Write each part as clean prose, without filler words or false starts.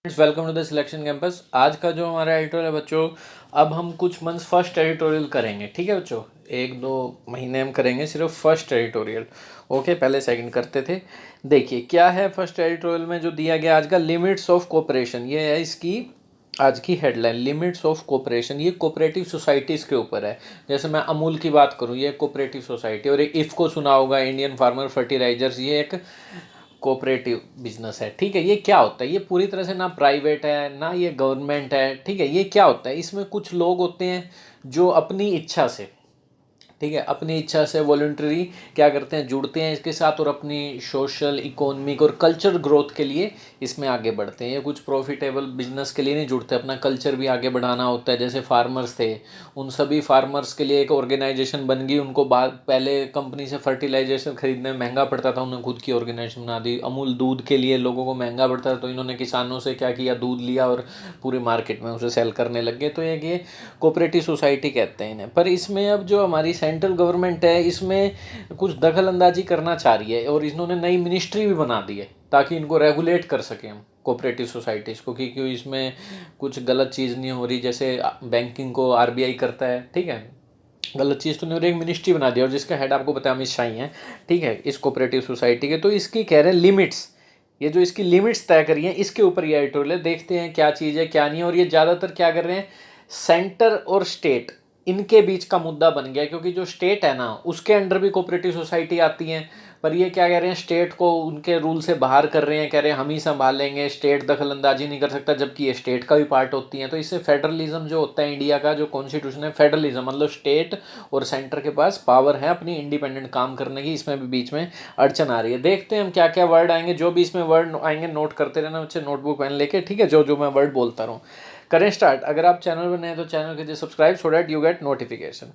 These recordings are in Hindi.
Welcome to the selection campus. आज का जो हमारा एडिटोरियल है बच्चों, अब हम कुछ मंथ फर्स्ट एडिटोरियल करेंगे। ठीक है बच्चों, 1-2 महीने हम करेंगे सिर्फ फर्स्ट एडिटोरियल। ओके, पहले सेकंड करते थे। देखिए क्या है फर्स्ट एडिटोरियल में जो दिया गया आज का, लिमिट्स ऑफ कोऑपरेशन। ये है इसकी आज की हेडलाइन, लिमिट्स ऑफ कोऑपरेशन। ये कोऑपरेटिव सोसाइटीज़ के ऊपर है। जैसे मैं अमूल की बात करूँ, ये कोऑपरेटिव सोसाइटी। और एक इफ़को सुना होगा, इंडियन फार्मर फर्टिलाइजर्स, ये एक कोऑपरेटिव बिजनेस है। ठीक है, ये क्या होता है? ये पूरी तरह से ना प्राइवेट है ना ये गवर्नमेंट है। ठीक है, ये क्या होता है? इसमें कुछ लोग होते हैं जो अपनी इच्छा से, ठीक है, अपनी इच्छा से वॉलंटरी क्या करते हैं, जुड़ते हैं इसके साथ और अपनी सोशल, इकोनॉमिक और कल्चर ग्रोथ के लिए इसमें आगे बढ़ते हैं। ये कुछ प्रॉफिटेबल बिजनेस के लिए नहीं जुड़ते, अपना कल्चर भी आगे बढ़ाना होता है। जैसे फार्मर्स थे, उन सभी फार्मर्स के लिए एक ऑर्गेनाइजेशन बन गई। उनको पहले कंपनी से फर्टिलाइजेशन खरीदने में महंगा पड़ता था, उन्होंने खुद की ऑर्गेनाइजेशन बना दी। अमूल दूध के लिए लोगों को महंगा पड़ता था, तो इन्होंने किसानों से क्या किया, दूध लिया और पूरे मार्केट में उसे सेल करने लग गए। तो ये कोऑपरेटिव सोसाइटी कहते हैं इन्हें। पर इसमें अब जो हमारी सेंट्रल गवर्नमेंट है, इसमें कुछ दखल अंदाजी करना चाह रही है और इन्होंने नई मिनिस्ट्री भी बना दी है ताकि इनको रेगुलेट कर सकें हम कोऑपरेटिव सोसाइटीज़ को, क्योंकि इसमें कुछ गलत चीज़ नहीं हो रही। जैसे बैंकिंग को आरबीआई करता है, ठीक है, गलत चीज़ तो नहीं हो रही। एक मिनिस्ट्री बना दिया और जिसका हेड आपको पता है अमित शाह ही है। ठीक है, इस कोऑपरेटिव सोसाइटी के। तो इसकी कह रहे हैं लिमिट्स, ये जो इसकी लिमिट्स तय करी हैं, इसके ऊपर ये एडिटोरियल है। देखते हैं क्या चीज़ है क्या नहीं है। और ये ज़्यादातर क्या कर रहे हैं, सेंटर और स्टेट, इनके बीच का मुद्दा बन गया, क्योंकि जो स्टेट है ना, उसके अंडर भी कोऑपरेटिव सोसाइटी आती हैं। पर ये क्या कह रहे हैं, स्टेट को उनके रूल से बाहर कर रहे हैं, कह रहे हैं हम ही संभालेंगे, स्टेट दखल अंदाजी नहीं कर सकता, जबकि ये स्टेट का भी पार्ट होती हैं। तो इससे फेडरलिज्म जो होता है, इंडिया का जो कॉन्स्टिट्यूशन है, फेडरलिज्म मतलब स्टेट और सेंटर के पास पावर है अपनी इंडिपेंडेंट काम करने की। इसमें भी बीच में अड़चन आ रही है। देखते हैं हम क्या क्या वर्ड आएंगे। जो भी इसमें वर्ड आएंगे नोट करते रहना बच्चे, नोटबुक पेन लेके। ठीक है, जो जो मैं वर्ड बोलता रहूँ। करें स्टार्ट। अगर आप चैनल पर नए हैं तो चैनल कीजिए subscribe, so that you get notification.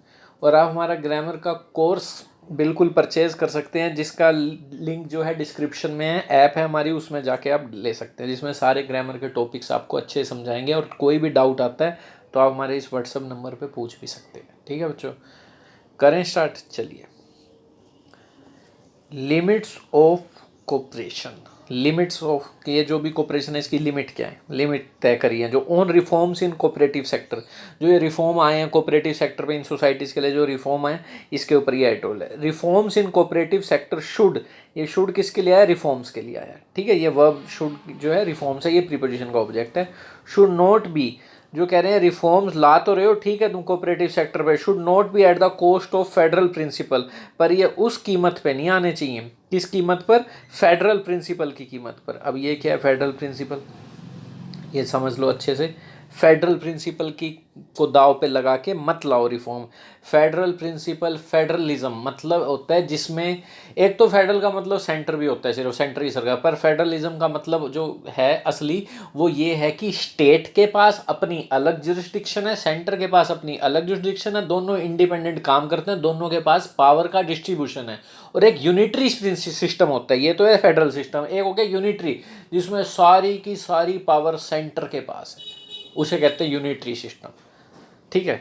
और आप हमारा ग्रामर का कोर्स बिल्कुल परचेज कर सकते हैं, जिसका लिंक जो है डिस्क्रिप्शन में है। ऐप है हमारी, उसमें जाके आप ले सकते हैं, जिसमें सारे ग्रामर के टॉपिक्स आपको अच्छे समझाएंगे। और कोई भी डाउट आता है तो आप हमारे इस व्हाट्सएप नंबर पे पूछ भी सकते हैं। ठीक है बच्चों, करें स्टार्ट। चलिए, limits of cooperation. Limits of, ये जो भी कोऑपरेशन है इसकी लिमिट क्या है, लिमिट तय करी है। जो on reforms in cooperative sector, जो ये रिफॉर्म आए हैं कोऑपरेटिव सेक्टर पे, इन सोसाइटीज़ के लिए जो रिफॉर्म आए, इसके ऊपर ये एटोल है। Reforms in cooperative sector should, ये शुड किसके लिए आया, रिफॉर्म्स के लिए आया। ठीक है, ये वर्ब शुड जो है रिफॉर्म्स है, ये प्रीपोजिशन का ऑब्जेक्ट है। शुड नॉट बी, जो कह रहे हैं रिफॉर्म्स ला तो रहे हो, ठीक है तुम कोऑपरेटिव सेक्टर पे, should not be at the cost of federal principle, पर ये उस कीमत पे नहीं आने चाहिए। किस कीमत पर, फेडरल प्रिंसिपल की कीमत पर। अब ये क्या है फेडरल प्रिंसिपल, ये समझ लो अच्छे से। फेडरल प्रिंसिपल की को दाव पे लगा के मत लाओ रिफॉर्म। फेडरल प्रिंसिपल, फेडरलिज्म मतलब होता है जिसमें, एक तो फेडरल का मतलब सेंटर भी होता है, सिर्फ सेंटर की सरकार, पर फेडरलिज्म का मतलब जो है असली, वो ये है कि स्टेट के पास अपनी अलग जुरिस्डिक्शन है, सेंटर के पास अपनी अलग जुरिस्डिक्शन है, दोनों इंडिपेंडेंट काम करते हैं, दोनों के पास पावर का डिस्ट्रीब्यूशन है। और एक यूनिटरी सिस्टम होता है, ये तो है फेडरल सिस्टम। एक हो गया यूनिटरी, जिसमें सारी की सारी पावर सेंटर के पास है, उसे कहते हैं यूनिटरी सिस्टम। ठीक है,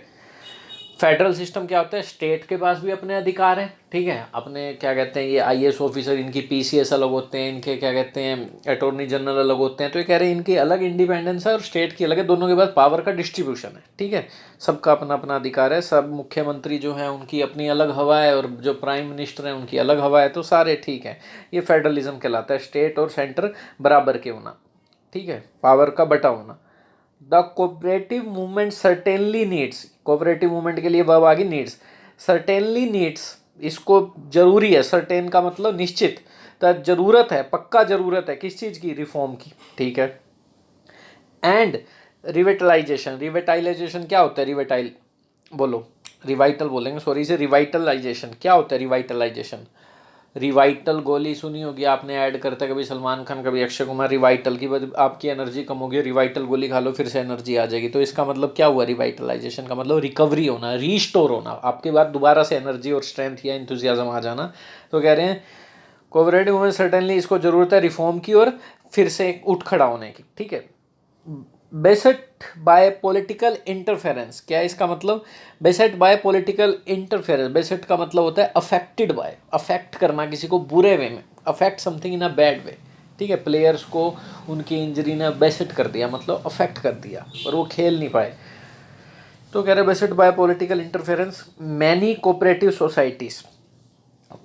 फेडरल सिस्टम क्या होता है, स्टेट के पास भी अपने अधिकार हैं, ठीक है, अपने क्या कहते हैं ये आईएएस ऑफिसर, इनकी पीसीएस अलग होते हैं, इनके क्या कहते हैं अटॉर्नी जनरल अलग होते हैं। तो ये कह रहे हैं इनकी अलग इंडिपेंडेंस है और स्टेट की अलग है, दोनों के पास पावर का डिस्ट्रीब्यूशन है। ठीक है, सबका अपना अपना अधिकार है। सब मुख्यमंत्री जो है उनकी अपनी अलग हवा है, और जो प्राइम मिनिस्टर हैं उनकी अलग हवा है। तो सारे ठीक है, ये फेडरलिज्म कहलाता है, स्टेट और सेंटर बराबर के होना। ठीक है, पावर का बटा होना। The cooperative movement certainly needs, cooperative movement के लिए वर्ब आ गई नीड्स, सर्टेनली नीड्स, इसको जरूरी है, सर्टेन का मतलब निश्चित, तो जरूरत है, पक्का जरूरत है किस चीज़ की, रिफॉर्म की। ठीक है, एंड रिविटलाइजेशन, रिविटलाइजेशन क्या होता है, रिविटाइल बोलो, रिवाइटल बोलेंगे सॉरी से, रिवाइटलाइजेशन क्या होता है, रिवाइटलाइजेशन। रिवाइटल गोली सुनी होगी आपने, ऐड करते कभी सलमान खान कभी अक्षय कुमार, रिवाइटल की वजह आपकी एनर्जी कम होगी, रिवाइटल गोली खा लो फिर से एनर्जी आ जाएगी। तो इसका मतलब क्या हुआ, रिवाइटलाइजेशन का मतलब रिकवरी होना, रीस्टोर होना, आपके बाद दोबारा से एनर्जी और स्ट्रेंथ या इंथुजियाज्म आ जाना। तो कह रहे हैं कोऑपरेटिव मूवमेंट सर्टेनली, इसको जरूरत है रिफॉर्म की और फिर से उठ खड़ा होने की। ठीक है, बेसेट बाय पॉलिटिकल इंटरफेरेंस, क्या है इसका मतलब, बेसेट बाय पॉलिटिकल इंटरफेरेंस, बेसेट का मतलब होता है अफेक्टेड बाय, अफेक्ट करना किसी को बुरे वे में, affect something in a bad way. ठीक है, प्लेयर्स को उनकी इंजरी ने बेसिट कर दिया, मतलब अफेक्ट कर दिया और वो खेल नहीं पाए। तो कह रहे beset by political interference many cooperative societies,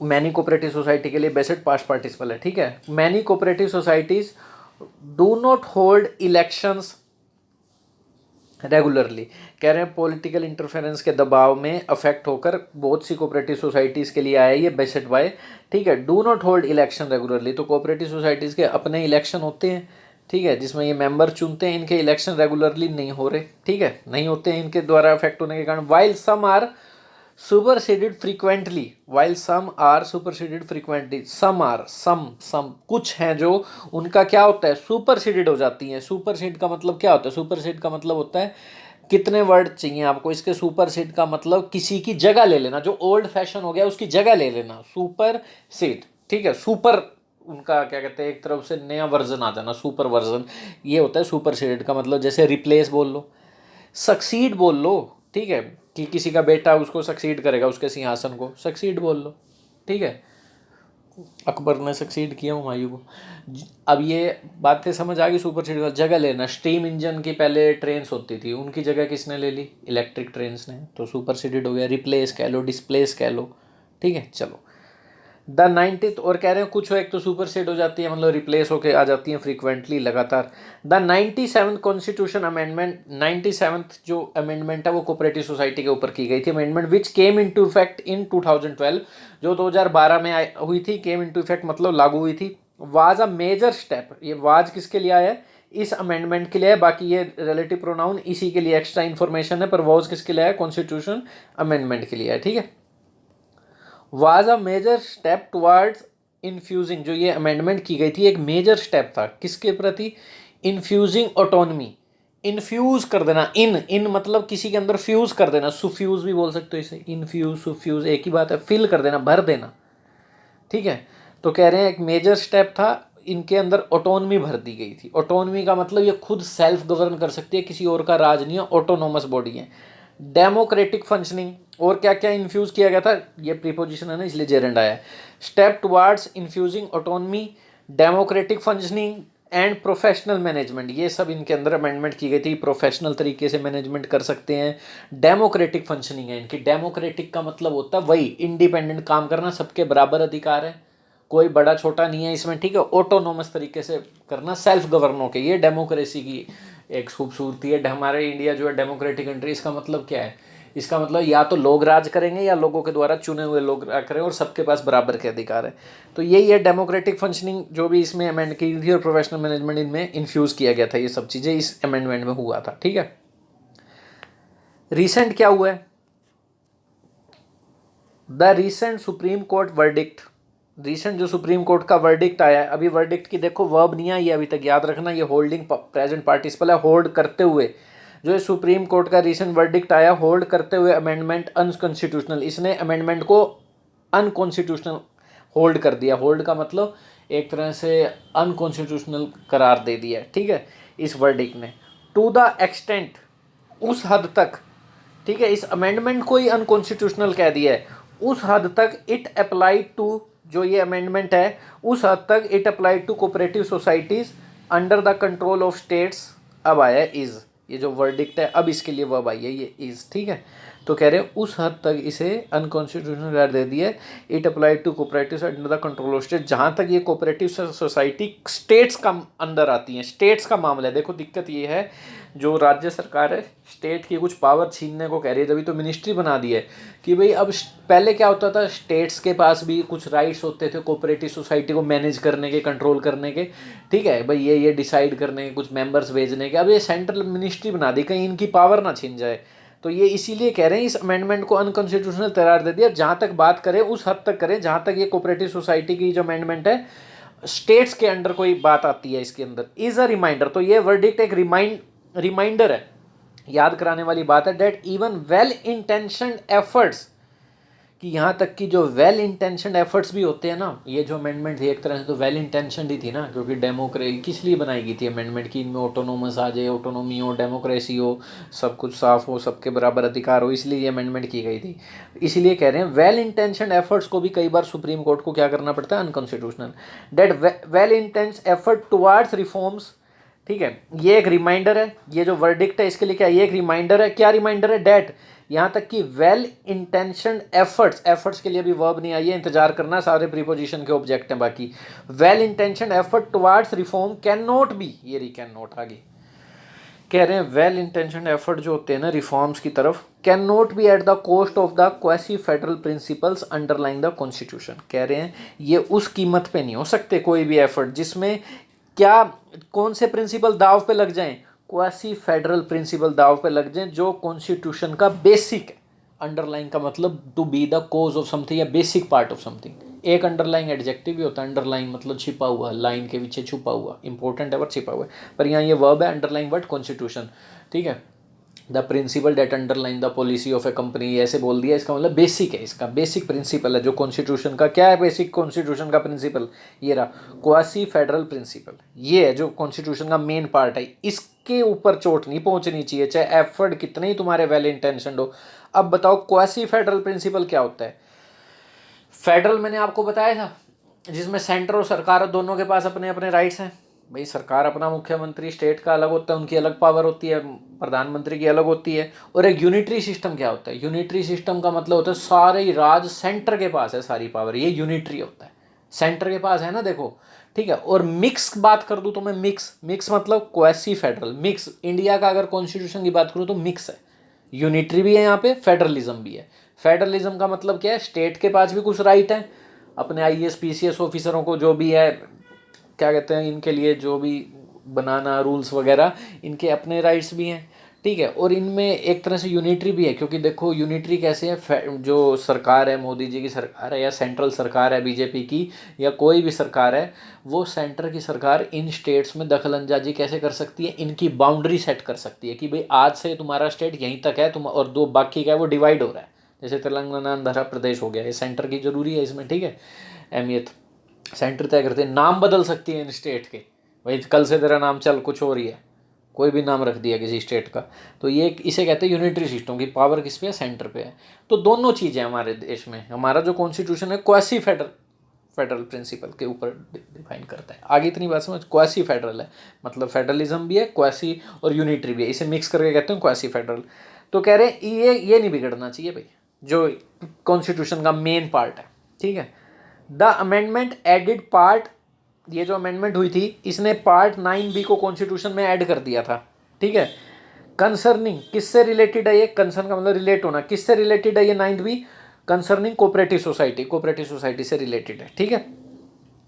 many cooperative society के लिए बेसिट पास्ट पार्टिसिपल है, ठीक है। Many cooperative societies do not hold elections regularly, कह रहे हैं पॉलिटिकल इंटरफेरेंस के दबाव में अफेक्ट होकर बहुत सी कोऑपरेटिव सोसाइटीज़ के लिए आया ये बेसिट बाय, ठीक है। Do not hold election regularly, तो कोऑपरेटिव सोसाइटीज़ के अपने इलेक्शन होते हैं, ठीक है, जिसमें ये मेंबर चुनते हैं, इनके इलेक्शन रेगुलरली नहीं हो रहे, ठीक है, नहीं होते हैं इनके द्वारा अफेक्ट होने के कारण। While some are superseded frequently, while some are superseded frequently, some कुछ हैं जो उनका क्या होता है सुपरसीडेड हो जाती हैं। सुपरसीड का मतलब क्या होता है? सुपरसीड का मतलब होता है कितने वर्ड चाहिए आपको इसके। सुपरसीड का मतलब किसी की जगह ले लेना, जो ओल्ड फैशन हो गया उसकी जगह ले लेना, सुपरसीड, ठीक है। सुपर उनका क्या कहते हैं, एक तरफ से नया वर्जन आ जाना, सुपर वर्जन, ये होता है सुपरसीडेड का मतलब। जैसे रिप्लेस बोल लो, सक्सीड बोल लो, ठीक है, कि किसी का बेटा उसको सक्सीड करेगा, उसके सिंहासन को सक्सीड बोल लो, ठीक है। अकबर ने सक्सीड किया हुमायूं को। अब ये बातें समझ आ गई, सुपरसीड का जगह लेना। स्टीम इंजन की पहले ट्रेन्स होती थी, उनकी जगह किसने ले ली? इलेक्ट्रिक ट्रेन्स ने, तो सुपरसीडेड हो गया। रिप्लेस कह लो, डिस्प्लेस कह लो, ठीक है। चलो द 90th, और कह रहे हैं कुछ एक तो सुपरसेड हो जाती है, मतलब रिप्लेस होके आ जाती हैं फ्रीक्वेंटली, लगातार। The 97th constitution amendment, 97th जो अमेंडमेंट है वो कोऑपरेटिव सोसाइटी के ऊपर की गई थी amendment, which came into effect in 2012, जो 2012 में हुई थी। केम इनटू इफेक्ट मतलब लागू हुई थी। वाज अ मेजर स्टेप, ये वाज किसके लिए आया है? इस अमेंडमेंट के लिए है, बाकी ये रिलेटिव प्रोनाउन इसी के लिए एक्स्ट्रा इन्फॉर्मेशन है, पर वाज किसके लिए है? कॉन्स्टिट्यूशन अमेंडमेंट के लिए है, ठीक है। Was a major step towards infusing, जो ये अमेंडमेंट की गई थी एक मेजर स्टेप था किसके प्रति? इन्फ्यूजिंग ऑटोनमी, इन्फ्यूज कर देना, इन मतलब किसी के अंदर फ्यूज कर देना, सुफ्यूज भी बोल सकते हो इसे, इन्फ्यूज सुफ्यूज एक ही बात है, फिल कर देना, भर देना, ठीक है। तो कह रहे हैं एक मेजर स्टेप था, इनके अंदर ऑटोनमी भर दी गई थी। ऑटोनमी का मतलब ये खुद सेल्फ गवर्न कर सकती है, किसी और का राज नहीं है, ऑटोनोमस बॉडी है। डेमोक्रेटिक फंक्शनिंग, और क्या क्या इन्फ्यूज किया गया था, ये प्रीपोजिशन है ना इसलिए जेरेंड आया है। Step towards infusing autonomy, democratic functioning and professional management, ये सब इनके अंदर अमेंडमेंट की गई थी। प्रोफेशनल तरीके से मैनेजमेंट कर सकते हैं। डेमोक्रेटिक फंक्शनिंग है इनकी। डेमोक्रेटिक का मतलब होता है वही इंडिपेंडेंट काम करना, सबके बराबर अधिकार है, कोई बड़ा छोटा नहीं है इसमें, ठीक है। ऑटोनोमस तरीके से करना, सेल्फ गवर्न होके, ये डेमोक्रेसी की एक खूबसूरती है। हमारे इंडिया जो है डेमोक्रेटिक कंट्री, इसका मतलब क्या है? इसका मतलब या तो लोग राज करेंगे या लोगों के द्वारा चुने हुए लोग राज करें, और सबके पास बराबर के अधिकार है। तो यही है डेमोक्रेटिक फंक्शनिंग जो भी इसमें अमेंड की थी, और प्रोफेशनल मैनेजमेंट इनमें इन्फ्यूज किया गया था। ये सब चीज़ें इस अमेंडमेंट में हुआ था, ठीक है। रिसेंट क्या हुआ है? The recent supreme court verdict, recent जो सुप्रीम कोर्ट का वर्डिक्ट आया है, अभी वर्डिक्ट की देखो वर्ब नहीं आई है अभी तक, याद रखना, ये होल्डिंग प्रेजेंट पार्टिसिपल है, होल्ड करते हुए। जो ये सुप्रीम कोर्ट का रिसेंट वर्डिक्ट आया, होल्ड करते हुए अमेंडमेंट अनकॉन्स्टिट्यूशनल, इसने अमेंडमेंट को अनकॉन्स्टिट्यूशनल होल्ड कर दिया। होल्ड का मतलब एक तरह से अनकॉन्स्टिट्यूशनल करार दे दिया, ठीक है, इस वर्डिक्ट ने। टू द एक्सटेंट, उस हद तक, ठीक है, इस अमेंडमेंट को ही अनकॉन्स्टिट्यूशनल कह दिया है, उस हद तक इट अप्लाइड टू, जो ये अमेंडमेंट है उस हद तक it applied to cooperative societies under the control of states. अब आया इज, ये जो वर्डिक्ट है अब इसके लिए वर्ब आई है, ये इज, ठीक है। तो कह रहे हैं उस हद तक इसे अनकॉन्स्टिट्यूशनल करार दे दिया। It applied to cooperative under the control of state, जहाँ तक ये कोऑपरेटिव सोसाइटी स्टेट्स का अंदर आती हैं, स्टेट्स का मामला है। देखो दिक्कत ये है, जो राज्य सरकार है स्टेट की कुछ पावर छीनने को कह रही है, तभी तो मिनिस्ट्री बना दी है कि भाई अब पहले क्या होता था, स्टेट्स के पास भी कुछ राइट्स होते थे कोऑपरेटिव सोसाइटी को मैनेज करने के, कंट्रोल करने के, ठीक है भाई, ये डिसाइड करने के, कुछ मेंबर्स भेजने के। अब ये सेंट्रल मिनिस्ट्री बना दी, कहीं इनकी पावर ना छीन जाए। तो ये इसीलिए कह रहे हैं इस अमेंडमेंट को अनकॉन्स्टिट्यूशनल करार दे दिया। जहाँ तक बात करें उस हद तक करें जहाँ तक ये कोऑपरेटिव सोसाइटी की जो अमेंडमेंट है स्टेट्स के अंडर कोई बात आती है इसके अंदर। इज अ रिमाइंडर, तो ये वर्डिक्ट एक रिमाइंडर है, याद कराने वाली बात है, that even well intentioned efforts, कि यहाँ तक कि जो वेल इंटेंशनड एफर्ट्स भी होते हैं ना, ये जो अमेंडमेंट थी एक तरह से तो वेल इंटेंशनड ही थी ना, क्योंकि डेमोक्रेसी किस लिए बनाई गई थी अमेंडमेंट की, इनमें ऑटोनोमस आ जाए, ऑटोनोमी हो, डेमोक्रेसी हो, सब कुछ साफ हो, सबके बराबर अधिकार हो, इसलिए ये अमेंडमेंट की गई थी। इसलिए कह रहे हैं वेल इंटेंशनड एफर्ट्स को भी कई बार सुप्रीम कोर्ट को क्या करना पड़ता है, unconstitutional. That well intent effort towards reforms, ठीक है, ये एक रिमाइंडर है, ये जो वर्डिक्ट है इसके लिए क्या, ये एक रिमाइंडर है। क्या रिमाइंडर है, डेट, यहाँ तक कि वेल इंटेंशनड एफर्ट्स, एफर्ट्स के लिए भी वर्ब नहीं आई है, इंतजार करना, सारे प्रीपोजिशन के ऑब्जेक्ट हैं बाकी। Well intentioned effort towards reform can not be, ये री कैन नॉट आगे कह रहे हैं वेल इंटेंशनड एफर्ट जो होते हैं ना रिफॉर्म्स की तरफ, can not be at the cost of the quasi federal principles underlying the constitution. कह रहे हैं ये उस कीमत पे नहीं हो सकते कोई भी एफर्ट जिसमें क्या, कौन से प्रिंसिपल दाव पे लग जाएं, क्वासी फेडरल प्रिंसिपल दाव पे लग जाएं जो कॉन्स्टिट्यूशन का बेसिक है। अंडरलाइन का मतलब to be the cause of something या बेसिक पार्ट ऑफ समथिंग। एक अंडरलाइन एडजेक्टिव भी होता है, अंडरलाइन मतलब छिपा हुआ, लाइन के पीछे छुपा हुआ, इंपॉर्टेंट है वर्ड, छिपा हुआ है, पर यहाँ ये वर्ब है अंडरलाइन वर्ड कॉन्स्टिट्यूशन, ठीक है। The principle that underline the policy of a company, ऐसे बोल दिया, इसका मतलब बेसिक है, इसका बेसिक प्रिंसिपल है जो कॉन्स्टिट्यूशन का। क्या है बेसिक कॉन्स्टिट्यूशन का प्रिंसिपल, ये रहा क्वासी फेडरल प्रिंसिपल, ये है जो कॉन्स्टिट्यूशन का मेन पार्ट है। इसके ऊपर चोट नहीं पहुंचनी चाहिए, चाहे एफर्ट कितने ही तुम्हारे वेल इंटेंशनड हो। अब बताओ क्वासी फेडरल प्रिंसिपल क्या होता है। फेडरल मैंने आपको बताया था, जिसमें सेंटर और सरकार दोनों के पास अपने अपने राइट्स हैं। भाई सरकार अपना मुख्यमंत्री, स्टेट का अलग होता है, उनकी अलग पावर होती है, प्रधानमंत्री की अलग होती है। और एक यूनिटरी सिस्टम क्या होता है, यूनिटरी सिस्टम का मतलब होता है सारे ही राज सेंटर के पास है, सारी पावर, ये यूनिटरी होता है, सेंटर के पास है ना, देखो, ठीक है। और मिक्स बात कर दूँ तो मैं मिक्स मतलब क्वासी फेडरल, मिक्स इंडिया का अगर कॉन्स्टिट्यूशन की बात करूँ तो मिक्स है, यूनिटरी भी है यहाँ पे, फेडरलिज्म भी है। फेडरलिज्म का मतलब क्या है, स्टेट के पास भी कुछ राइट है, अपने आईएएस पीसीएस ऑफिसरों को जो भी है, क्या कहते हैं, इनके लिए जो भी बनाना रूल्स वगैरह, इनके अपने राइट्स भी हैं, ठीक है। और इनमें एक तरह से यूनिटरी भी है, क्योंकि देखो यूनिटरी कैसे है, जो सरकार है, मोदी जी की सरकार है या सेंट्रल सरकार है बीजेपी की, या कोई भी सरकार है, वो सेंटर की सरकार इन स्टेट्स में दखल अंदाजी कैसे कर सकती है, इनकी बाउंड्री सेट कर सकती है कि भाई आज से तुम्हारा स्टेट यहीं तक है, तुम और दो बाकी का है वो डिवाइड हो रहा है, जैसे तेलंगाना आंध्र प्रदेश हो गया, ये सेंटर की जरूरी है इसमें, ठीक है, अहमियत सेंटर तय करते हैं। नाम बदल सकती है इन स्टेट के, भाई कल से तेरा नाम चल कुछ और ही है, कोई भी नाम रख दिया किसी स्टेट का, तो ये इसे कहते हैं यूनिटरी सिस्टम की पावर किस पे है, सेंटर पे है। तो दोनों चीज़ें हमारे देश में, हमारा जो कॉन्स्टिट्यूशन है क्वासी फेडरल प्रिंसिपल के ऊपर डिफाइन करता है। आगे इतनी बात समझ, क्वासी फेडरल है मतलब फेडरलिज्म भी है, क्वासी और यूनिटरी भी है, इसे मिक्स करके कहते हैं क्वासी फेडरल। तो कह रहे हैं ये नहीं बिगड़ना चाहिए भाई, जो कॉन्स्टिट्यूशन का मेन पार्ट है, ठीक है। द अमेंडमेंट एडिड पार्ट, ये जो अमेंडमेंट हुई थी इसने पार्ट 9B को कॉन्स्टिट्यूशन में ऐड कर दिया था, ठीक है। कंसर्निंग, किससे रिलेटेड है ये, कंसर्न का मतलब रिलेट होना, किससे रिलेटेड है ये 9B, कंसर्निंग कोऑपरेटिव सोसाइटी से रिलेटेड है, ठीक है।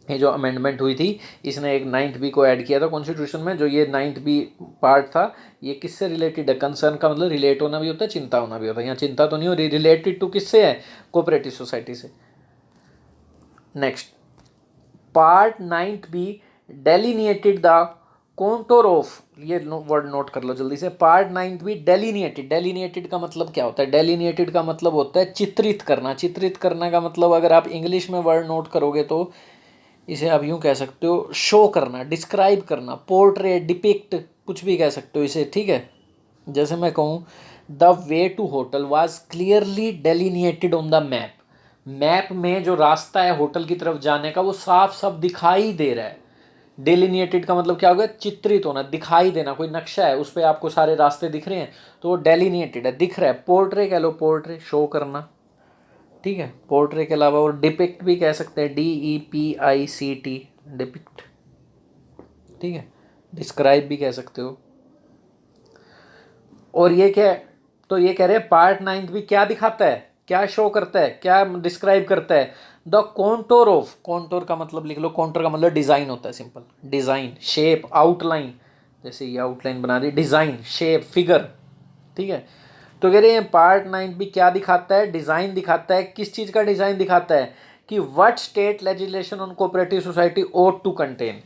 ये जो अमेंडमेंट हुई थी इसने एक 9B को ऐड किया था कॉन्स्टिट्यूशन में, जो ये 9B पार्ट था, ये किससे रिलेटेड है, कंसर्न का मतलब रिलेट होना भी होता है, चिंता होना भी होता है, यहाँ चिंता तो नहीं हो रही, रिलेटेड टू किससे है, कोऑपरेटिव सोसाइटी से। Next, part 9B delineated the contour of, ये वर्ड नोट कर लो जल्दी से, पार्ट 9B डेलिनिएटेड का मतलब क्या होता है, डेलिनिएटेड का मतलब होता है चित्रित करना। चित्रित करना का मतलब अगर आप इंग्लिश में वर्ड नोट करोगे तो इसे आप यूँ कह सकते हो, शो करना, डिस्क्राइब करना, पोर्ट्रेट, डिपिक्ट, कुछ भी कह सकते हो इसे, ठीक है। जैसे मैं कहूँ the way to hotel was clearly delineated on the map, map में जो रास्ता है होटल की तरफ जाने का वो साफ साफ दिखाई दे रहा है। डेलिनिएटेड का मतलब क्या हो गया, चित्रित होना, दिखाई देना, कोई नक्शा है उस पर आपको सारे रास्ते दिख रहे हैं तो वो डेलिनिएटेड है, दिख रहा है। पोर्ट्रे कह लो, पोर्ट्रे शो करना, ठीक है। पोर्ट्रे के अलावा और डिपिक्ट भी कह सकते हैं, DEPICT, डिपिक्ट, ठीक है। डिस्क्राइब भी कह सकते हो। और ये क्या है, तो ये कह रहे हैं पार्ट 9 भी क्या दिखाता है, क्या शो करता है, क्या डिस्क्राइब करता है, द कॉन्टोर ऑफ, कॉन्टोर का मतलब लिख लो, कॉन्टोर का मतलब डिज़ाइन होता है, सिंपल डिज़ाइन, शेप, आउटलाइन, जैसे ये आउटलाइन बना दी, डिज़ाइन, शेप, फिगर, ठीक है। तो कह रहे हैं पार्ट 9 भी क्या दिखाता है, डिज़ाइन दिखाता है। किस चीज़ का डिज़ाइन दिखाता है कि what state legislation on cooperative society ought to contain.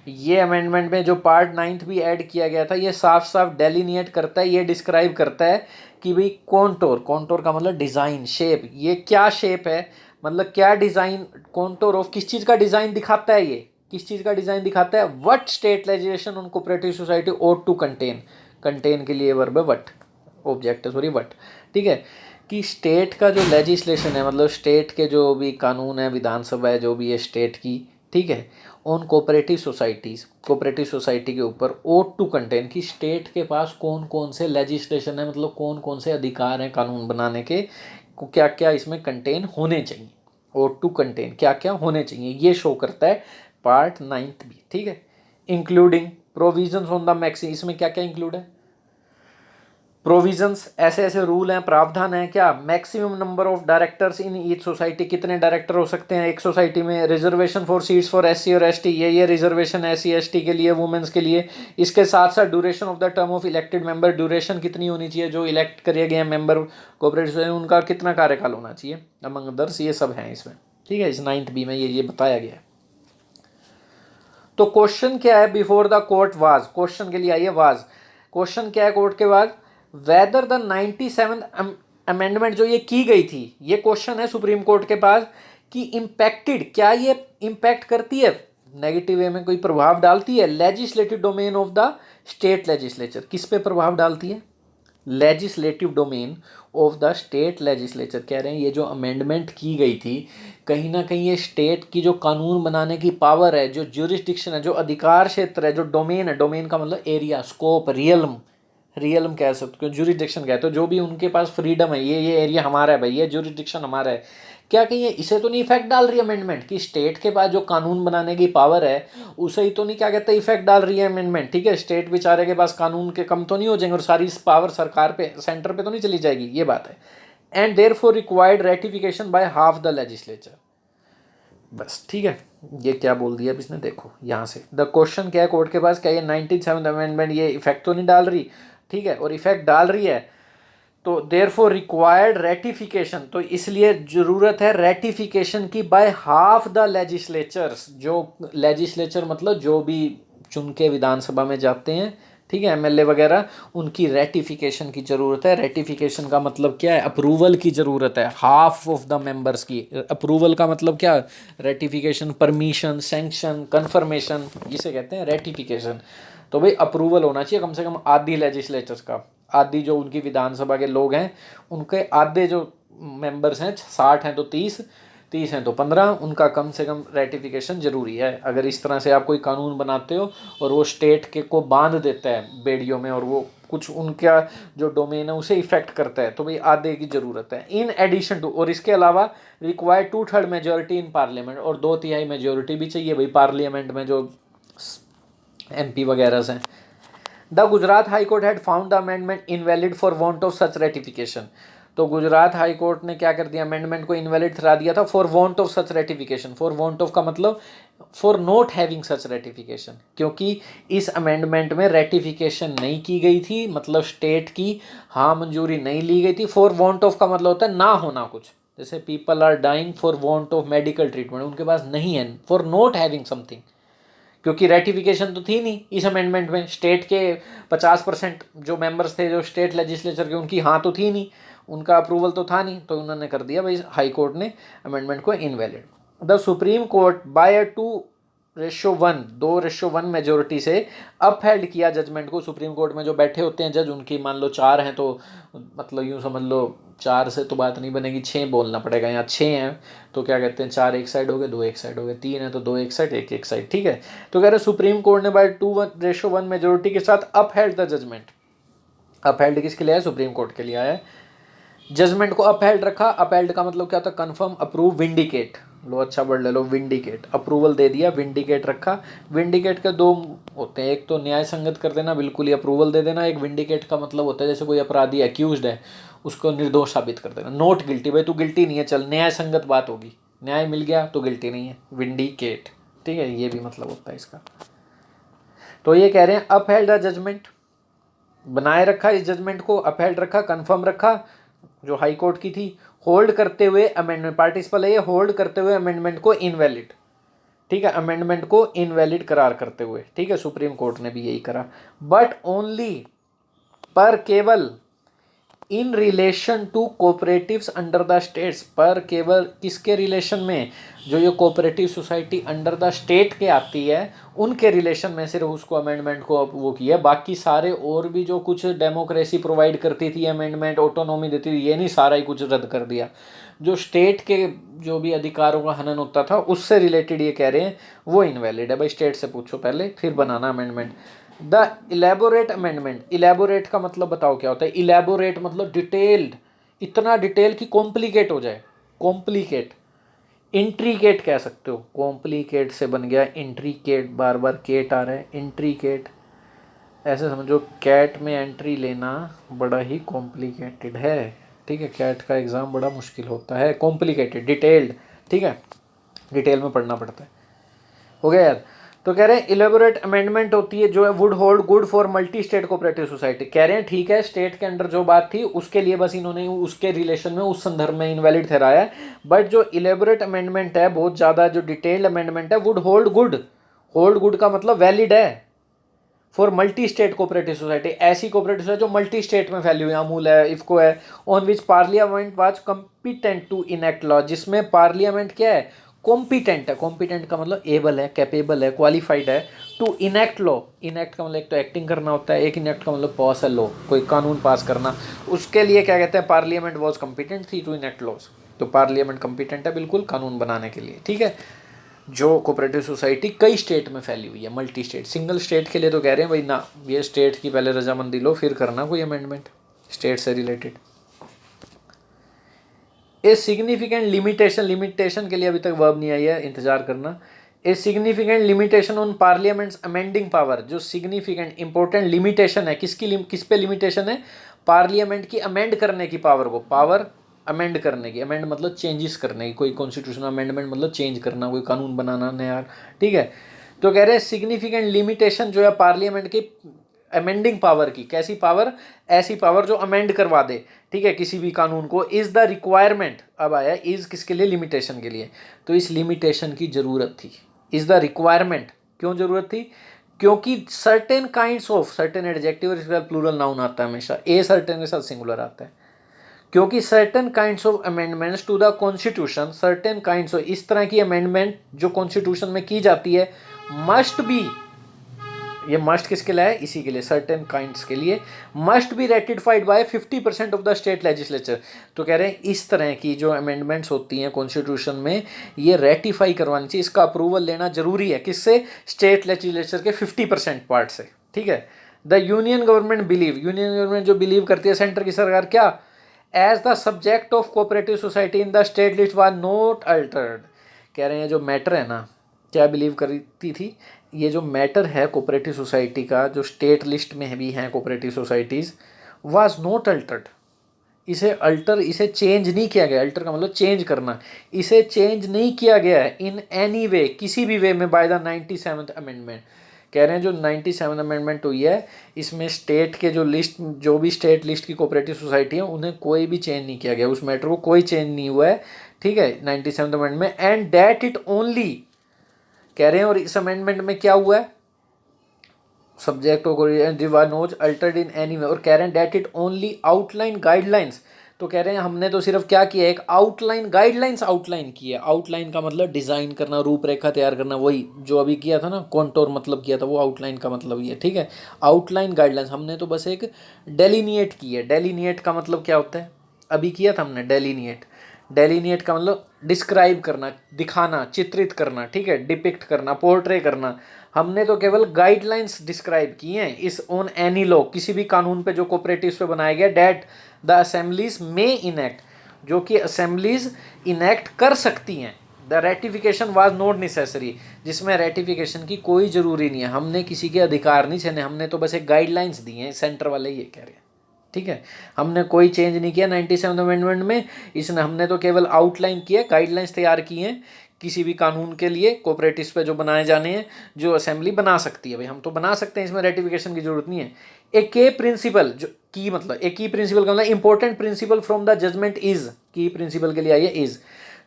ये अमेंडमेंट में जो पार्ट 9 भी ऐड किया गया था ये साफ साफ डेलिनिएट करता है, ये डिस्क्राइब करता है कि भाई कॉन्टोर, कॉन्टोर का मतलब डिज़ाइन, शेप, ये क्या शेप है, मतलब क्या डिज़ाइन, कॉन्टोर ऑफ किस चीज़ का डिज़ाइन दिखाता है, ये किस चीज़ का डिज़ाइन दिखाता है, what state legislation on cooperative society ought to contain, contain के लिए वर्ब है व्हाट, ऑब्जेक्ट है सॉरी व्हाट, ठीक है, कि स्टेट का जो लेजिस्लेशन है, मतलब स्टेट के जो भी कानून है, विधानसभा है जो भी है स्टेट की, ठीक है, on cooperative societies, cooperative society के ऊपर ought टू कंटेन, कि स्टेट के पास कौन कौन से लेजिस्लेशन है, मतलब कौन कौन से अधिकार हैं कानून बनाने के, क्या क्या इसमें कंटेन होने चाहिए, ought टू कंटेन क्या क्या होने चाहिए, ये शो करता है पार्ट 9 भी, ठीक है। Including provisions on the maxi, इसमें क्या क्या इंक्लूड है, प्रोविजंस, ऐसे ऐसे रूल हैं, प्रावधान है क्या, maximum number of directors in each society, कितने डायरेक्टर हो सकते हैं एक सोसाइटी में, reservation for seats for SC और एसटी, ये रिजर्वेशन है एससी एसटी के लिए, वुमेन्स के लिए, इसके साथ साथ duration of the term of elected member, duration कितनी होनी चाहिए, जो इलेक्ट करे गए मेंबर कोऑपरेटिव उनका कितना कार्यकाल होना चाहिए, अमंग अदर्स, ये सब हैं इसमें, ठीक है, इस 9th बी में ये बताया गया है। तो क्वेश्चन क्या है, before the court was, question के लिए आइए वाज, क्वेश्चन क्या है कोर्ट के बाद, वेदर द 97th अमेंडमेंट जो ये की गई थी, ये क्वेश्चन है सुप्रीम कोर्ट के पास, कि इम्पैक्टेड, क्या ये इम्पैक्ट करती है, नेगेटिव वे में कोई प्रभाव डालती है, legislative domain of the state legislature, किस पे प्रभाव डालती है, legislative domain of the state legislature, कह रहे हैं ये जो अमेंडमेंट की गई थी, कहीं ना कहीं ये स्टेट की जो कानून बनाने की पावर है, जो ज्यूरिसडिक्शन है, जो अधिकार क्षेत्र है, जो डोमेन है, डोमेन का मतलब एरिया, स्कोप, रियल्म, रियल्म कह सकते हो, ज्यूरिसडिक्शन कहते हो, जो भी उनके पास फ्रीडम है, ये एरिया हमारा है भाई, ये ज्यूरिसडिक्शन हमारा है, क्या कहीं इसे तो नहीं इफेक्ट डाल रही है अमेंडमेंट, कि स्टेट के पास जो कानून बनाने की पावर है उसे ही तो नहीं क्या कहते इफेक्ट डाल रही है अमेंडमेंट, ठीक है, स्टेट बेचारे के पास कानून के कम तो नहीं हो जाएंगे और सारी पावर सरकार पे, सेंटर पे तो नहीं चली जाएगी, ये बात है। And therefore required ratification by half the legislature, बस ठीक है, ये क्या बोल दिया अब इसने, देखो यहाँ से द क्वेश्चन क्या है कोर्ट के पास, क्या ये 97th अमेंडमेंट ये इफेक्ट तो नहीं डाल रही, ठीक है, और इफेक्ट डाल रही है तो देयर फॉर रिक्वायर्ड रेटिफिकेशन, तो इसलिए ज़रूरत है रेटिफिकेशन की बाय हाफ द लेजिस्लेचर्स, जो लेजिस्लेचर मतलब जो भी चुन के विधानसभा में जाते हैं, ठीक है, एमएलए वगैरह, उनकी रेटिफिकेशन की ज़रूरत है, रेटिफिकेशन का मतलब क्या है, अप्रूवल की ज़रूरत है, हाफ ऑफ द मेंबर्स की, अप्रूवल का मतलब क्या, रेटिफिकेशन, परमिशन, सैंक्शन, कन्फर्मेशन, इसे कहते हैं रेटिफिकेशन, तो भाई अप्रूवल होना चाहिए कम से कम आधी लेजिस्लेचर्स का, आधी जो उनकी विधानसभा के लोग हैं उनके आधे जो मेंबर्स हैं, 60 हैं तो 30, 30 हैं तो 15, उनका कम से कम रेटिफिकेशन जरूरी है। अगर इस तरह से आप कोई कानून बनाते हो और वो स्टेट के को बांध देता है बेड़ियों में और वो कुछ उनका जो डोमेन है उसे इफेक्ट करता है, तो भाई आधे की ज़रूरत है। इन एडिशन टू, और इसके अलावा रिक्वायर्ड 2/3 मेजोरिटी इन पार्लियामेंट, और 2/3 मेजोरिटी भी चाहिए भाई पार्लियामेंट में जो MP वगैरह हैं। The Gujarat high court had found the amendment invalid for want of such ratification, तो गुजरात हाई कोर्ट ने क्या कर दिया, अमेंडमेंट को इनवैलिड ठहरा दिया था for want of such ratification, for want of का मतलब for not having such ratification, क्योंकि इस अमेंडमेंट में रेटिफिकेशन नहीं की गई थी, मतलब स्टेट की हाँ मंजूरी नहीं ली गई थी। फॉर वांट ऑफ का मतलब होता है ना होना कुछ, जैसे people are dying for want of medical treatment, उनके पास नहीं है, फॉर नॉट हैविंग समथिंग, क्योंकि रेटिफिकेशन तो थी नहीं इस अमेंडमेंट में, स्टेट के 50% जो मेंबर्स थे जो स्टेट लेजिस्लेचर के, उनकी हाँ तो थी नहीं, उनका अप्रूवल तो था नहीं, तो उन्होंने कर दिया भाई हाई कोर्ट ने अमेंडमेंट को invalid. The supreme court by 2:1, 2:1 majority से अपहेल्ड किया जजमेंट को। सुप्रीम कोर्ट में जो बैठे होते हैं जज, उनकी मान लो 4 हैं तो मतलब यूँ समझ लो 4 से तो बात नहीं बनेगी, 6 बोलना पड़ेगा, यहाँ 6 हैं तो क्या कहते हैं 4 एक साइड हो गए, 2 एक साइड हो गए, 3 है तो 2 एक साइड, 1 एक साइड, ठीक है। तो कह रहे सुप्रीम कोर्ट ने बाय 2:1 मेजोरिटी के साथ अपहेल्ड द जजमेंट। अपहेल्ड किसके लिए है, सुप्रीम कोर्ट के लिए आया है। जजमेंट को अपहेल्ड रखा, अपहेल्ड का मतलब क्या होता है, कन्फर्म, अप्रूव, विंडिकेट, लो अच्छा वर्ड ले लो, विंडिकेट, अप्रूवल दे दिया, विंडिकेट रखा। विंडिकेट के 2 होते हैं, एक तो न्याय संगत कर देना, बिल्कुल ही अप्रूवल दे देना, एक विंडिकेट का मतलब होता है जैसे कोई अपराधी एक्यूज्ड है उसको निर्दोष साबित कर देना, नॉट गिल्टी, भाई तू गिल्टी नहीं है, चल न्याय संगत बात होगी, न्याय मिल गया तो गिल्टी नहीं है, विंडिकेट, ठीक है, ये भी मतलब होता है इसका। तो ये कह रहे हैं अपहेल्ड द जजमेंट, बनाए रखा इस जजमेंट को, अपहेल्ड रखा, कन्फर्म रखा जो हाई कोर्ट की थी, होल्ड करते हुए अमेंडमेंट, पार्टिसिपल है ये, होल्ड करते हुए अमेंडमेंट को इनवैलिड, ठीक है, अमेंडमेंट को इनवैलिड करार करते हुए, ठीक है, सुप्रीम कोर्ट ने भी यही करा। बट ओनली, पर केवल in relation to cooperatives under the states, पर केवल किसके रिलेशन में, जो ये cooperative society under the state के आती है उनके रिलेशन में सिर्फ उसको अमेंडमेंट को वो किया। बाकी सारे और भी जो कुछ डेमोक्रेसी प्रोवाइड करती थी, अमेंडमेंट ऑटोनॉमी देती थी, ये नहीं, सारा ही कुछ रद्द कर दिया। जो स्टेट के जो भी अधिकारों का हनन होता था उससे रिलेटेड ये कह रहे हैं वो इनवैलिड है। भाई स्टेट से पूछो पहले, फिर बनाना amendment. The elaborate amendment, elaborate का मतलब बताओ क्या होता है? इलेबोरेट मतलब डिटेल्ड, इतना डिटेल कि कॉम्प्लिकेट हो जाए, कॉम्प्लिकेट। इंट्रीकेट कह सकते हो, कॉम्प्लिकेट से बन गया इंट्रीकेट, बार बार केट आ रहा है, इंट्रीकेट। ऐसे समझो कैट में एंट्री लेना बड़ा ही कॉम्प्लिकेटेड है, ठीक है, कैट का एग्ज़ाम बड़ा मुश्किल होता है, कॉम्प्लिकेटेड, डिटेल्ड, ठीक है, डिटेल में पढ़ना पड़ता है। हो गया यार। तो कह रहे हैं इलेबोरेट अमेंडमेंट होती है जो है would hold good for multi state cooperative society. कह रहे हैं ठीक है, स्टेट के अंडर जो बात थी उसके लिए बस इन्होंने उसके रिलेशन में उस संदर्भ में इनवैलिड ठहराया है, बट जो इलेबोरेट अमेंडमेंट है, बहुत ज़्यादा जो डिटेल्ड अमेंडमेंट है, would hold good, hold good का मतलब वैलिड है for multi state cooperative society, ऐसी कोऑपरेटिव सोसाइटी जो मल्टी स्टेट में फैली हुई, अमूल है, इफको है, on which parliament was competent to enact law, जिसमें पार्लियामेंट क्या है, कॉम्पिटेंट है। कॉम्पिटेंट का मतलब एबल है, कैपेबल है, क्वालिफाइड है, टू इनेक्ट लॉ। इनेक्ट का मतलब एक तो एक्टिंग करना होता है, एक इनेक्ट का मतलब पास है लॉ, कोई कानून पास करना। उसके लिए क्या कहते हैं, पार्लियामेंट वॉज कॉम्पिटेंट थी टू इनेक्ट लॉज। तो पार्लियामेंट कॉम्पिटेंट है बिल्कुल कानून बनाने के लिए, ठीक है। जो कोऑपरेटिव सोसाइटी कई स्टेट में फैली हुई है, मल्टी स्टेट, सिंगल स्टेट के लिए तो कह रहे हैं भाई ना, ये स्टेट की पहले रजामंदी लो फिर करना कोई अमेंडमेंट स्टेट से related. A significant limitation, limitation के लिए अभी तक वर्ब नहीं आई है, इंतजार करना। A significant limitation on parliaments amending power, जो सिग्निफिकेंट इंपॉर्टेंट लिमिटेशन है, किस पे लिमिटेशन है, पार्लियामेंट की अमेंड करने की पावर को, पावर अमेंड करने की, अमेंड मतलब चेंजेस करने की, कोई कॉन्स्टिट्यूशनल अमेंडमेंट मतलब चेंज करना, कोई कानून बनाना नया, ठीक है। तो कह रहे हैं सिग्निफिकेंट लिमिटेशन जो है पार्लियामेंट की अमेंडिंग पावर की, कैसी पावर, ऐसी पावर जो अमेंड करवा दे, ठीक है, किसी भी कानून को, इज द रिक्वायरमेंट। अब आया इज किसके लिए, लिमिटेशन के लिए। तो इस लिमिटेशन की जरूरत थी, इज द रिक्वायरमेंट, क्यों जरूरत थी, क्योंकि certain kinds of, certain adjective plural noun आता है हमेशा, ए सर्टेन के साथ सिंगुलर आता है, क्योंकि certain kinds of amendments to the constitution, certain kinds of, इस तरह की अमेंडमेंट जो कॉन्स्टिट्यूशन में की जाती है, मस्ट बी, ये मस्ट किसके लिए है, इसी के लिए, सर्टेन काइंड्स के लिए, must be ratified by 50% of the state legislature. तो कह रहे हैं इस तरह की जो अमेंडमेंट्स होती हैं कॉन्स्टिट्यूशन में, ये रेटिफाई करवानी चाहिए, इसका अप्रूवल लेना जरूरी है, किससे, स्टेट लेजिस्लेचर के 50% पार्ट से, ठीक है। The union government believe, union government जो बिलीव करती है सेंटर की सरकार, क्या, as the subject of cooperative society in the state list was not altered. कह रहे हैं जो मैटर है ना, क्या बिलीव करती थी, ये जो मैटर है कोऑपरेटिव सोसाइटी का, जो स्टेट लिस्ट में भी हैं cooperative societies, was not Altered, इसे अल्टर, इसे चेंज नहीं किया गया, अल्टर का मतलब चेंज करना, इसे चेंज नहीं किया गया है इन एनी वे, किसी भी वे में, बाय द 97th अमेंडमेंट। कह रहे हैं जो 97th अमेंडमेंट हुई है, इसमें स्टेट के जो लिस्ट, जो भी स्टेट लिस्ट की कोऑपरेटिव सोसाइटी है, उन्हें कोई भी चेंज नहीं किया गया, उस मैटर को कोई चेंज नहीं हुआ है, ठीक है, 97th अमेंडमेंट में। एंड दैट इट ओनली, कह रहे हैं और इस अमेंडमेंट में क्या हुआ है, subject knows altered in any way, और कह रहे हैं that it only outline guidelines. तो कह रहे हैं हमने तो सिर्फ क्या किया, एक आउटलाइन गाइडलाइंस आउटलाइन किया, आउटलाइन का मतलब डिज़ाइन करना, रूपरेखा तैयार करना, वही जो अभी किया था ना, कॉन्टोर मतलब किया था, वो आउटलाइन का मतलब ये, ठीक है, आउटलाइन गाइडलाइंस, हमने तो बस एक डेलीनिएट की है। डेलीनिएट का मतलब क्या होता है, अभी किया था हमने डेलीनिएट, डेलीनिएट का मतलब डिस्क्राइब करना, दिखाना, चित्रित करना, ठीक है, डिपिक्ट करना, पोर्ट्रे करना। हमने तो केवल गाइडलाइंस डिस्क्राइब की हैं इस ऑन एनी लॉ, किसी भी कानून पे जो कोऑपरेटिव्स पे बनाया गया, डेट द असेंबलीज में इनेक्ट, जो कि असेंबलीज इनेक्ट कर सकती हैं। The ratification was not necessary, जिसमें रेटिफिकेशन की कोई ज़रूरी नहीं है, हमने किसी के अधिकार नहीं छीने, हमने तो बस एक गाइडलाइंस दी हैं, सेंटर वाले ये कह रहे हैं, ठीक है। हमने कोई चेंज नहीं किया 97 अमेंडमेंट में, इसने हमने तो केवल आउटलाइन किया, गाइडलाइंस तैयार की हैं किसी भी कानून के लिए, कोऑपरेटिव्स पे जो बनाए जाने हैं, जो असेंबली बना सकती है, भाई हम तो बना सकते हैं, इसमें रेटिफिकेशन की जरूरत नहीं है। ए के प्रिंसिपल, जो की मतलब, ए की प्रिंसिपल का मतलब important principle from the judgment is, की प्रिंसिपल के लिए आई है इज,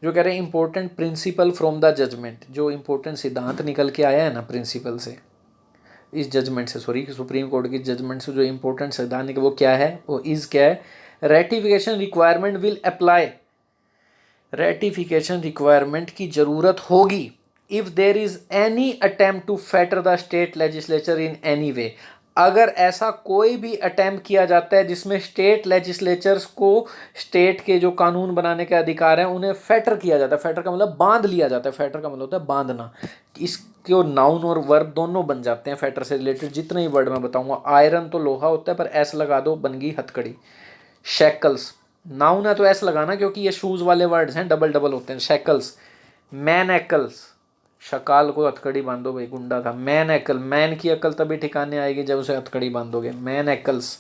जो कह रहे हैं important principle from the judgment, जो इंपॉर्टेंट सिद्धांत निकल के आया है ना प्रिंसिपल से, इस जजमेंट से, सॉरी, सुप्रीम कोर्ट की जजमेंट से जो इंपॉर्टेंट सिद्धांत है वो क्या है, वो इज़ क्या है, ratification requirement will apply, ratification requirement की जरूरत होगी if there is any attempt to fetter the state legislature in any way, अगर ऐसा कोई भी अटेम्प्ट किया जाता है जिसमें स्टेट लेजिस्लेचर्स को स्टेट के जो कानून बनाने के अधिकार हैं उन्हें फेटर किया जाता है, फेटर का मतलब बांध लिया जाता है, फेटर का मतलब होता है बांधना, इसको नाउन और वर्ब दोनों बन जाते हैं फेटर से रिलेटेड जितने ही वर्ड मैं बताऊंगा। आयरन तो लोहा होता है पर एस लगा दो बन गई हथकड़ी। शैकल्स नाउन है तो एस लगाना क्योंकि ये शूज वाले वर्ड्स हैं, डबल डबल होते हैं। शैकल्स, मैनएकल्स, शकाल को हथकड़ी बांधो भाई, गुंडा था। मैन एकल, मैन की अकल तभी ठिकाने आएगी जब उसे हथकड़ी बांधोगे। Manacles,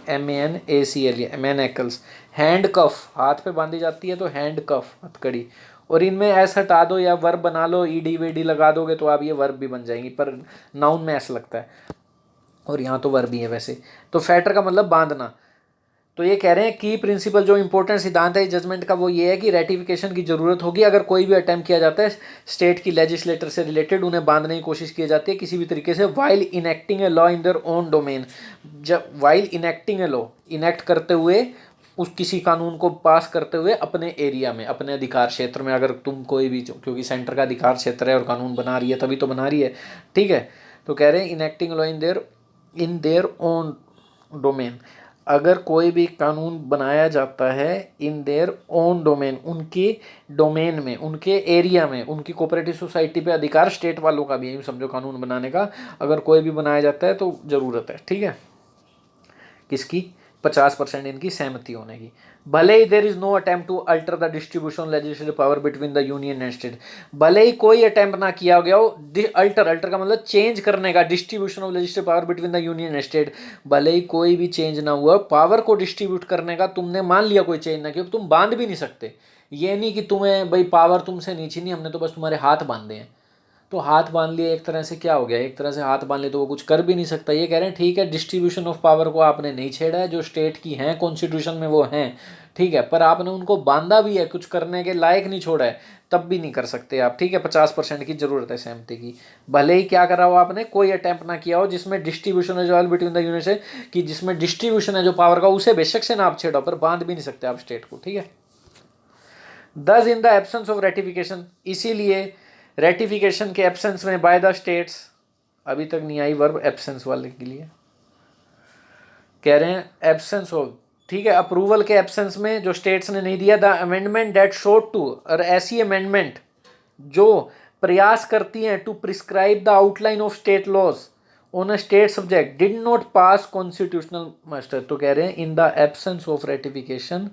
MANACL, manacles. Handcuff, हाथ पे बांधी जाती है तो हैंड कफ हथकड़ी। और इनमें एस हटा दो या वर्ब बना लो, ईडी वीडी लगा दोगे तो आप ये वर्ब भी बन जाएंगी, पर नाउन में एस लगता है और यहाँ तो वर्ब भी है वैसे। तो फैटर का मतलब बांधना। तो ये कह रहे हैं की प्रिंसिपल जो इंपॉर्टेंट सिद्धांत है जजमेंट का वो ये है कि रेटिफिकेशन की जरूरत होगी अगर कोई भी अटेम्प्ट किया जाता है स्टेट की लेजिस्लेटर से रिलेटेड, उन्हें बांधने की कोशिश की जाती है किसी भी तरीके से, while enacting a law in their own domain. जब while enacting a law, enact करते हुए उस किसी कानून को पास करते हुए अपने एरिया में, अपने अधिकार क्षेत्र में, अगर तुम कोई भी, क्योंकि सेंटर का अधिकार क्षेत्र है और कानून बना रही है तभी तो बना रही है, ठीक है। तो कह रहे हैं enacting law in their own domain, अगर कोई भी कानून बनाया जाता है इन देयर ओन डोमेन, उनके डोमेन में, उनके एरिया में, उनकी कोऑपरेटिव सोसाइटी पे अधिकार स्टेट वालों का भी है, समझो कानून बनाने का, अगर कोई भी बनाया जाता है तो ज़रूरत है, ठीक है, किसकी, 50% इनकी सहमति होने की। भले ही there is no attempt to alter the distribution legislative power between the union and state, भले ही कोई अटेम्प्ट ना किया गया हो अल्टर, अल्टर का मतलब चेंज करने का, distribution of legislative power between the union and state, भले ही कोई भी चेंज ना हुआ पावर को डिस्ट्रीब्यूट करने का, तुमने मान लिया कोई चेंज ना किया, तुम बांध भी नहीं सकते। ये नहीं कि तुम्हें भाई पावर तुमसे नहीं छीनी हमने, तो बस तुम्हारे हाथ बांधे हैं, तो हाथ बांध लिए एक तरह से क्या हो गया, एक तरह से हाथ बांध लिए तो वो कुछ कर भी नहीं सकता। ये कह रहे हैं ठीक है डिस्ट्रीब्यूशन ऑफ पावर को आपने नहीं छेड़ा है, जो स्टेट की हैं कॉन्स्टिट्यूशन में वो हैं, ठीक है, पर आपने उनको बांधा भी है, कुछ करने के लायक नहीं छोड़ा है, तब भी नहीं कर सकते आप, ठीक है। 50% की जरूरत है सहमति की, भले ही क्या करा हो आपने, कोई अटेम्प्ट ना किया हो जिसमें डिस्ट्रीब्यूशन है बिटवीन द यूनिट से, कि जिसमें डिस्ट्रीब्यूशन है जो पावर का उसे बेशक से ना आप छेड़ो, पर बांध भी नहीं सकते आप स्टेट को, ठीक है। दस इन द एब्सेंस ऑफ रेटिफिकेशन, इसीलिए रेटिफिकेशन के एब्सेंस में बाय द स्टेट्स, अभी तक नहीं आई वर्ब एब्सेंस वाले के लिए, कह रहे हैं एब्सेंस ऑफ, ठीक है, अप्रूवल के एब्सेंस में जो स्टेट्स ने नहीं दिया, the amendment that sought to, और ऐसी अमेंडमेंट जो प्रयास करती हैं to prescribe the outline of state laws on a state subject did not pass constitutional muster. तो कह रहे हैं in the absence of ratification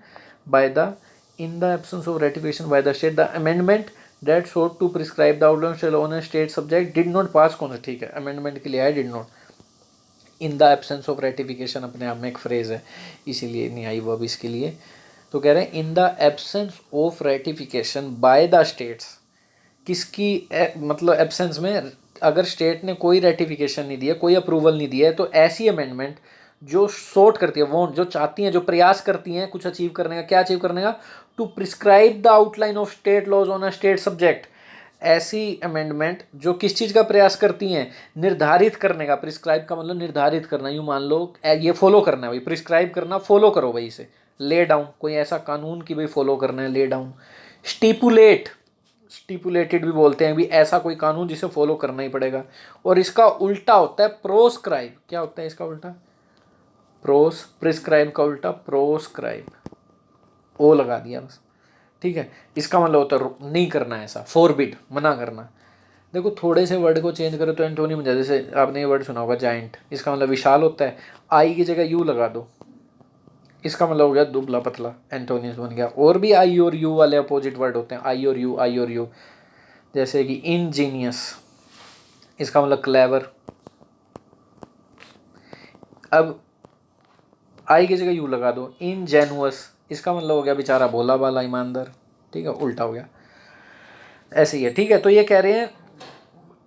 by the, in the absence of ratification by the state, the amendment that sought to prescribe the outline shall on a state subject did not pass constitution, ठीक है, amendment के लिए आया did not, in the absence of ratification अपने आप में एक फ्रेज है इसीलिए नहीं आई वो अब इसके लिए। तो कह रहे हैं in the absence of ratification by the states, किसकी मतलब एब्सेंस में, अगर स्टेट ने कोई रेटिफिकेशन नहीं दिया, कोई अप्रूवल नहीं दिया है, तो ऐसी अमेंडमेंट जो सोट करती है, वो जो चाहती हैं, जो प्रयास करती हैं कुछ अचीव करने का, क्या अचीव करने का, to prescribe the outline of state laws on a state subject, ऐसी अमेंडमेंट जो किस चीज़ का प्रयास करती हैं, निर्धारित करने का, प्रिस्क्राइब का मतलब निर्धारित करना, यूँ मान लो ये फॉलो करना है भाई, प्रिस्क्राइब करना, फॉलो करो भाई इसे, ले डाउन, कोई ऐसा कानून की भाई फॉलो करना है, ले डाउन। स्टिपुलेट, स्टिपुलेटेड भी बोलते हैं भी, ऐसा कोई कानून जिसे फॉलो करना ही पड़ेगा। और इसका उल्टा होता है प्रोस्क्राइब, क्या होता है इसका उल्टा, प्रोस, प्रिस्क्राइब का उल्टा प्रोस्क्राइब, ओ लगा दिया बस, ठीक है। इसका मतलब होता है नहीं करना ऐसा, फॉरबिड, मना करना। देखो थोड़े से वर्ड को चेंज करो तो एंटोनिम बन जाए, जैसे आपने ये वर्ड सुना होगा जाइंट, इसका मतलब विशाल होता है, आई की जगह यू लगा दो, इसका मतलब हो गया दुबला पतला, एंटोनिम्स बन गया। और भी आई और यू वाले अपोजिट वर्ड होते हैं, आई और यू, आई और यू, जैसे कि इंजीनियस, इसका मतलब क्लेवर। अब आई की जगह यू लगा दो, इनजेनुअस, इसका मतलब हो गया बेचारा भोला भाला ईमानदार, ठीक है, उल्टा हो गया, ऐसे ही है, ठीक है। तो ये कह रहे हैं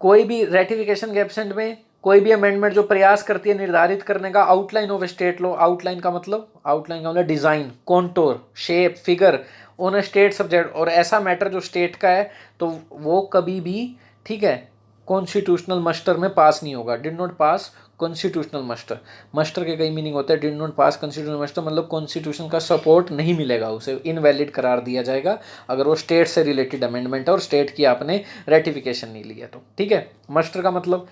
कोई भी रेटिफिकेशन के एब्सेंट में कोई भी अमेंडमेंट जो प्रयास करती है निर्धारित करने का outline of state law, outline का मतलब design, contour, shape, figure on a state subject, और ऐसा मैटर जो स्टेट का है तो वो कभी भी, ठीक है, कॉन्स्टिट्यूशनल मस्टर में पास नहीं होगा, did not pass constitutional muster, muster के कई मीनिंग होते हैं। Did not pass constitutional muster मतलब कॉन्स्टिट्यूशन का सपोर्ट नहीं मिलेगा, उसे इनवैलिड करार दिया जाएगा अगर वो स्टेट से रिलेटेड अमेंडमेंट है और स्टेट की आपने रेटिफिकेशन नहीं ली है तो। ठीक है, मस्टर का मतलब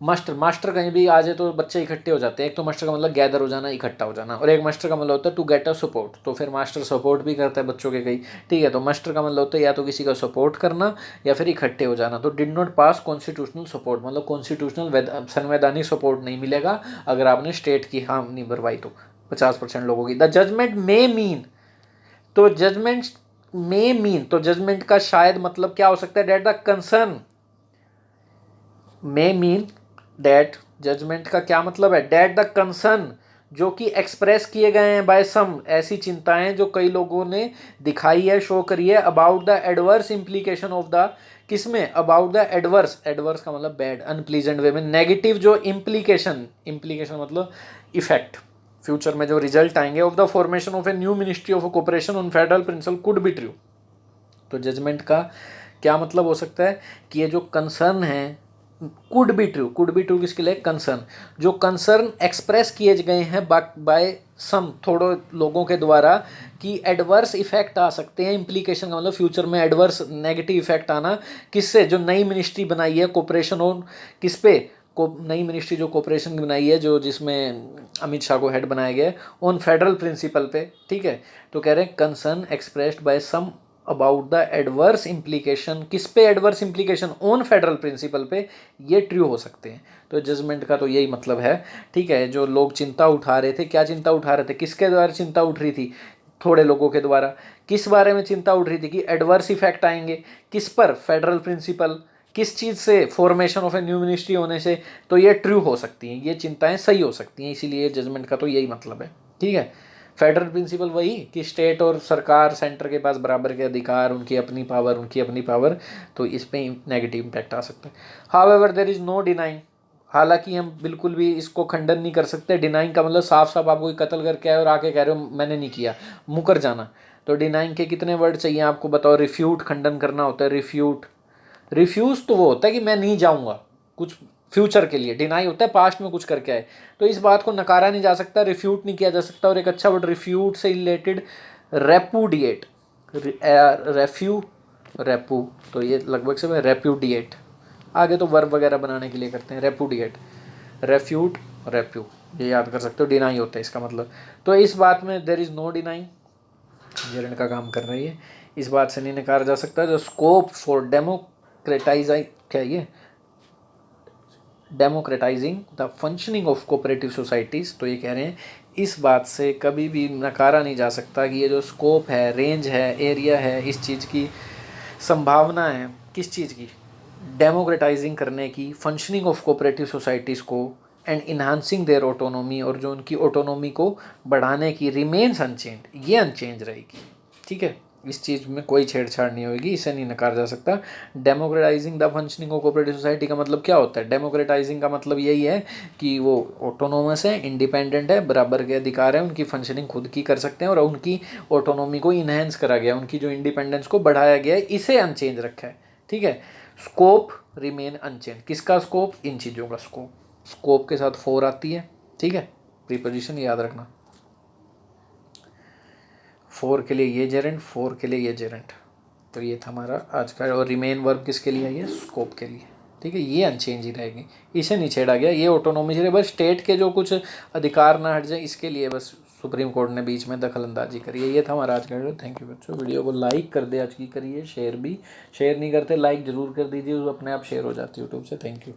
मास्टर कहीं भी आ जाए तो बच्चे इकट्ठे हो जाते हैं। एक तो मास्टर का मतलब गैदर हो जाना, इकट्ठा हो जाना, और एक मास्टर का मतलब होता है टू गेट अ सपोर्ट, तो फिर मास्टर सपोर्ट भी करता है बच्चों के कई। ठीक है, तो मास्टर का मतलब होता है या तो किसी का सपोर्ट करना या फिर इकट्ठे हो जाना। तो did not pass constitutional support मतलब कॉन्स्टिट्यूशनल संवैधानिक सपोर्ट नहीं मिलेगा अगर आपने स्टेट की हाँ नहीं भरवाई तो 50% लोगों की। द जजमेंट मे मीन, तो जजमेंट मे मीन, तो जजमेंट का शायद मतलब क्या हो सकता है, that the concern may mean that, judgment का क्या मतलब है, डेट द कंसर्न जो कि एक्सप्रेस किए गए हैं बाय सम, ऐसी चिंताएं जो कई लोगों ने दिखाई है, शो करी है, about the adverse implication of the, किसमें, अबाउट द एडवर्स, एडवर्स का मतलब बैड, अनप्लीजेंट वे में, नेगेटिव जो इम्प्लीकेशन, इम्प्लीकेशन मतलब इफेक्ट, फ्यूचर में जो रिजल्ट आएंगे of the formation of a new ministry of cooperation on federal principle could be true. तो जजमेंट का क्या मतलब हो सकता है कि ये जो कंसर्न है, could be true, could be true किसके लिए, कंसर्न, जो कंसर्न एक्सप्रेस किए गए हैं बाय सम, थोड़े लोगों के द्वारा, कि एडवर्स इफेक्ट आ सकते हैं, इम्प्लीकेशन का मतलब फ्यूचर में एडवर्स नेगेटिव इफेक्ट आना, किससे, जो नई मिनिस्ट्री बनाई है कोऑपरेशन ऑन, किस पे, को नई मिनिस्ट्री जो कोऑपरेशन की बनाई है, जो जिसमें अमित शाह को हेड बनाया गया है, ऑन फेडरल प्रिंसिपल पे। ठीक है, तो कह रहे हैं concern expressed by some about the adverse implication, किस पे adverse implication, on federal principle पे, ये ट्रू हो सकते हैं। तो जजमेंट का तो यही मतलब है। ठीक है, जो लोग चिंता उठा रहे थे, क्या चिंता उठा रहे थे, किसके द्वारा चिंता उठ रही थी, थोड़े लोगों के द्वारा, किस बारे में चिंता उठ रही थी कि एडवर्स इफेक्ट आएंगे, किस पर, फेडरल प्रिंसिपल, किस चीज़ से, formation of a new ministry होने से, तो ये ट्रू हो सकती हैं, ये चिंताएं सही हो सकती हैं, इसीलिए जजमेंट का तो यही मतलब है। ठीक है, फेडरल प्रिंसिपल वही कि स्टेट और सरकार, सेंटर के पास बराबर के अधिकार, उनकी अपनी पावर, तो इस पे नेगेटिव इम्पैक्ट आ सकता है। However there is no denying, हालांकि हम बिल्कुल भी इसको खंडन नहीं कर सकते। डिनाइंग का मतलब साफ साफ आप कोई कत्ल करके आए और आके कह रहे हो मैंने नहीं किया, मुकर जाना। तो डिनाइंग के कितने वर्ड चाहिए आपको, बताओ। रिफ्यूट खंडन करना होता है, रिफ्यूट। रिफ्यूज़ तो वो होता है कि मैं नहीं जाऊँगा, कुछ फ्यूचर के लिए। डिनाई होता है पास्ट में कुछ करके आए, तो इस बात को नकारा नहीं जा सकता, रिफ्यूट नहीं किया जा सकता। और एक अच्छा वर्ड रिफ्यूट से रिलेटेड रेपुडिएट, रेपू, तो ये लगभग से रेप्यूडिएट, आगे तो वर्ब वगैरह बनाने के लिए करते हैं। रेपुडिएट, रेफ्यूट, रेप्यू, ये याद कर सकते हो, डिनाई होता है इसका मतलब। तो इस बात में देयर इज़ नो डिनाइंग, जेरन का काम कर रही है, इस बात से नहीं नकारा जा सकता। जो scope for democratising the functioning of cooperative societies, तो ये कह रहे हैं इस बात से कभी भी नकारा नहीं जा सकता कि ये जो स्कोप है, रेंज है, एरिया है, इस चीज़ की संभावना है, किस चीज़ की, डेमोक्रेटाइजिंग करने की, फंक्शनिंग ऑफ कोऑपरेटिव सोसाइटीज़ को, एंड इन्हांसिंग देयर ऑटोनॉमी, और जो उनकी ऑटोनॉमी को बढ़ाने की, रिमेन्स अनचेंज, ये अनचेंज रहेगी। ठीक है, इस चीज़ में कोई छेड़छाड़ नहीं होगी, इसे नहीं नकार जा सकता। Democratising the functioning of cooperative society का मतलब क्या होता है, डेमोक्रेटाइजिंग का मतलब यही है कि वो ऑटोनोमस है, इंडिपेंडेंट है, बराबर के अधिकार है, उनकी फंक्शनिंग खुद की कर सकते हैं, और उनकी ऑटोनॉमी को इन्हेंस करा गया, उनकी जो इंडिपेंडेंस को बढ़ाया गया है, इसे अनचेंज रखा है। ठीक है, स्कोप रिमेन अनचेंज, किसका स्कोप, इन चीज़ों का स्कोप। स्कोप के साथ फोर आती है। ठीक है, प्रीपोजिशन याद रखना, फोर के लिए ये जेरेंट, फोर के लिए ये जेरेंट। तो ये था हमारा आज का। और रिमेन वर्ब किसके लिए है, ये स्कोप के लिए। ठीक है, ये अनचेंज ही रहेगी, इसे नहीं छेड़ा गया, ये ऑटोनॉमी से बस स्टेट के जो कुछ अधिकार ना हट जाए इसके लिए बस सुप्रीम कोर्ट ने बीच में दखल अंदाजी करी है। ये था हमारा आज का वीडियो। थैंक यू बच्चों, वीडियो को लाइक कर दे आज की, करिए शेयर भी, शेयर नहीं करते लाइक जरूर कर दीजिए, वो अपने आप शेयर हो जाती है यूट्यूब से। Thank you.